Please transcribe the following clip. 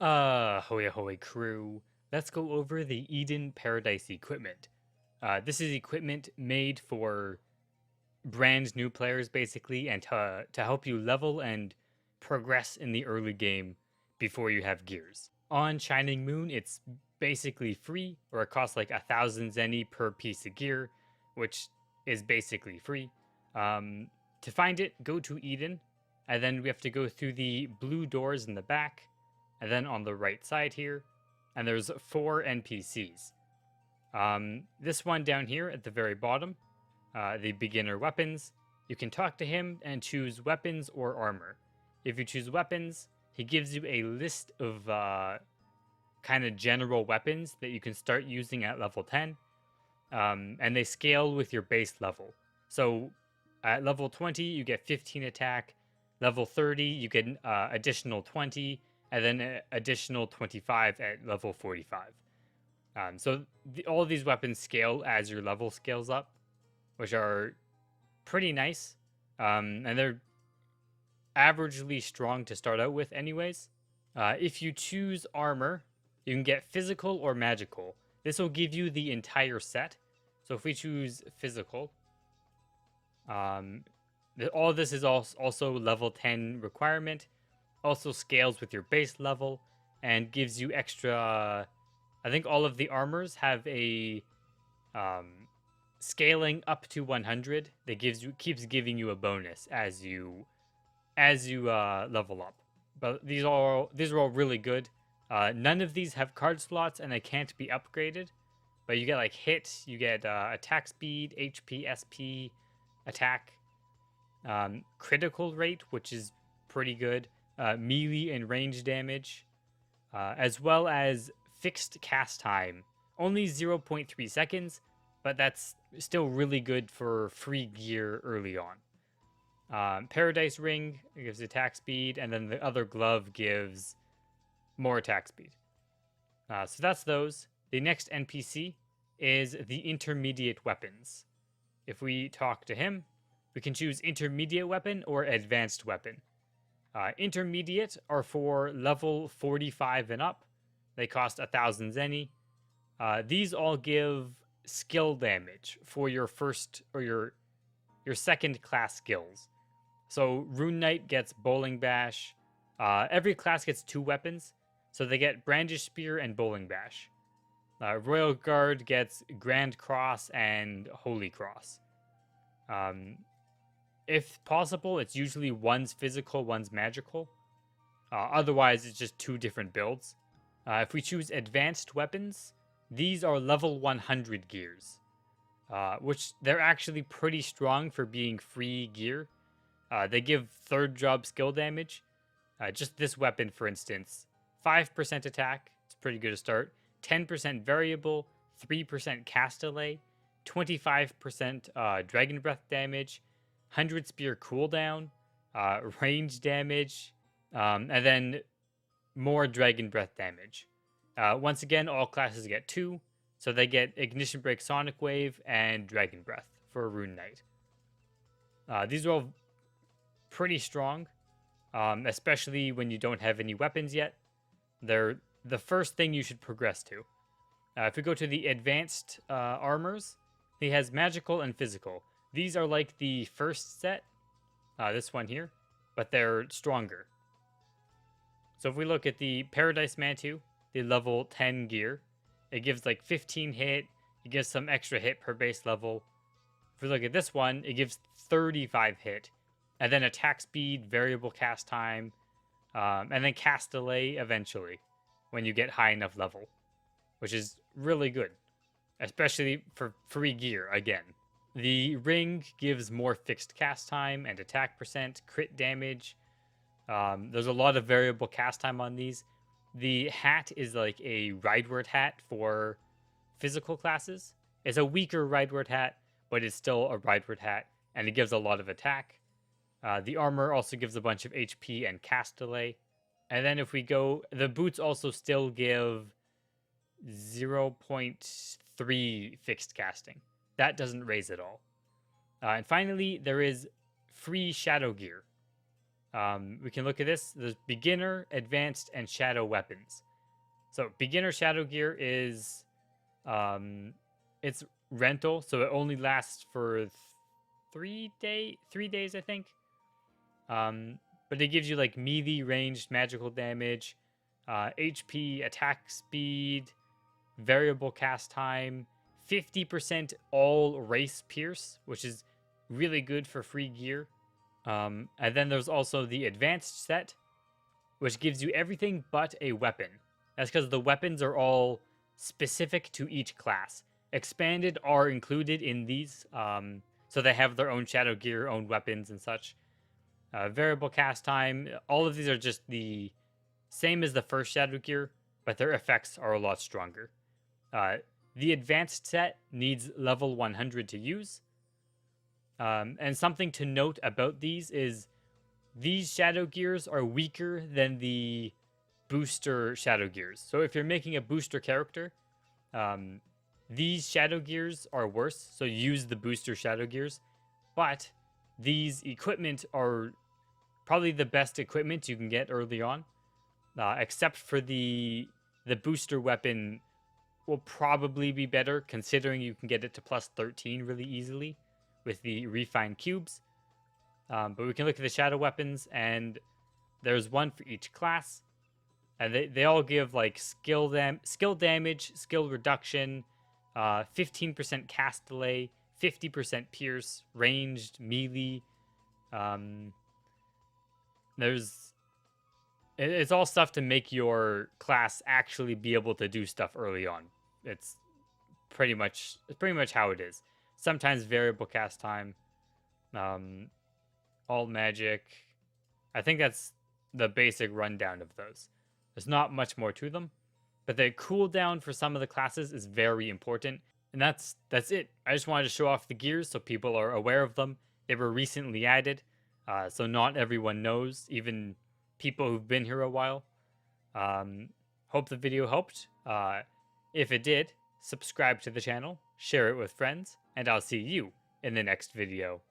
Hoy hoy crew. Let's go over the Eden Paradise equipment. This is equipment made for brand new players, basically, and to help you level and progress in the early game before you have gears. On Shining Moon, it's basically free, or it costs like 1,000 zenny per piece of gear, which is basically free. To find it, go to Eden, and then we have to go through the blue doors in the back, and then on the right side here, and there's 4 NPCs. This one down here at the very bottom, the beginner weapons, you can talk to him and choose weapons or armor. If you choose weapons, he gives you a list of kind of general weapons that you can start using at level 10, and they scale with your base level. So at level 20, you get 15 attack. Level 30, you get additional 20, and then additional 25 at level 45. All of these weapons scale as your level scales up, which are pretty nice. And they're averagely strong to start out with anyways. If you choose armor, you can get physical or magical. This will give you the entire set. So if we choose physical, all of this is also level 10 requirement. Also scales with your base level and gives you extra. I think all of the armors have a scaling up to 100 that keeps giving you a bonus as you level up. But these are all really good. None of these have card slots and they can't be upgraded. But you get like hit, you get attack speed, HP, SP, attack, critical rate, which is pretty good, melee and range damage, as well as fixed cast time. Only 0.3 seconds, but that's still really good for free gear early on. Paradise Ring gives attack speed, and then the other glove gives more attack speed. So that's those. The next NPC is the intermediate weapons. If we talk to him, we can choose intermediate weapon or advanced weapon. Intermediate are for level 45 and up. They cost 1,000 zenny. These all give skill damage for your first or your second class skills. So Rune Knight gets Bowling Bash. Every class gets 2 weapons, so they get Brandish Spear and Bowling Bash. Royal Guard gets Grand Cross and Holy Cross. If possible, it's usually one's physical, one's magical. Otherwise, it's just 2 different builds. If we choose advanced weapons, these are level 100 gears, which they're actually pretty strong for being free gear. They give 3rd job skill damage. Just this weapon, for instance, 5% attack, it's pretty good to start. 10% variable, 3% cast delay, 25% dragon breath damage, 100 spear cooldown, range damage, and then more dragon breath damage. Once again, all classes get 2, so they get Ignition Break, Sonic Wave, and Dragon Breath for Rune Knight. These are all pretty strong, especially when you don't have any weapons yet. They're the first thing you should progress to. If we go to the advanced armors, he has magical and physical. These are like the first set, this one here, but they're stronger. So if we look at the Paradise Mantu, the level 10 gear, it gives like 15 hit, it gives some extra hit per base level. If we look at this one, it gives 35 hit, and then attack speed, variable cast time, and then cast delay eventually when you get high enough level, which is really good, especially for free gear again. The ring gives more fixed cast time and attack percent, crit damage. There's a lot of variable cast time on these. The hat is like a Rideward hat for physical classes. It's a weaker Rideward hat, but it's still a Rideward hat, and it gives a lot of attack. The armor also gives a bunch of HP and cast delay. And then if we go, the boots also still give 0.3 fixed casting. That doesn't raise at all. And finally, there is free shadow gear. We can look at this. There's beginner, advanced, and shadow weapons. So beginner shadow gear is it's rental, so it only lasts for 3 days, I think. But it gives you like melee ranged magical damage, HP, attack speed, variable cast time, 50% all race pierce, which is really good for free gear. And then there's also the advanced set, which gives you everything but a weapon. That's because the weapons are all specific to each class. Expanded are included in these, so they have their own shadow gear, own weapons, and such. Variable cast time, all of these are just the same as the first shadow gear, but their effects are a lot stronger. The advanced set needs level 100 to use. And something to note about these is these shadow gears are weaker than the booster shadow gears. So if you're making a booster character, these shadow gears are worse. So use the booster shadow gears. But these equipment are probably the best equipment you can get early on, except for the booster weapon will probably be better considering you can get it to plus 13 really easily with the refined cubes. But we can look at the shadow weapons, and there's one for each class, and they all give like skill damage, skill reduction, 15% cast delay, 50% pierce, ranged, melee. It's all stuff to make your class actually be able to do stuff early on. It's pretty much how it is. Sometimes variable cast time, all magic. I think that's the basic rundown of those. There's not much more to them, but the cooldown for some of the classes is very important, and that's it. I just wanted to show off the gears so people are aware of them. They were recently added, so not everyone knows, even people who've been here a while. Hope the video helped. If it did, subscribe to the channel, share it with friends, and I'll see you in the next video.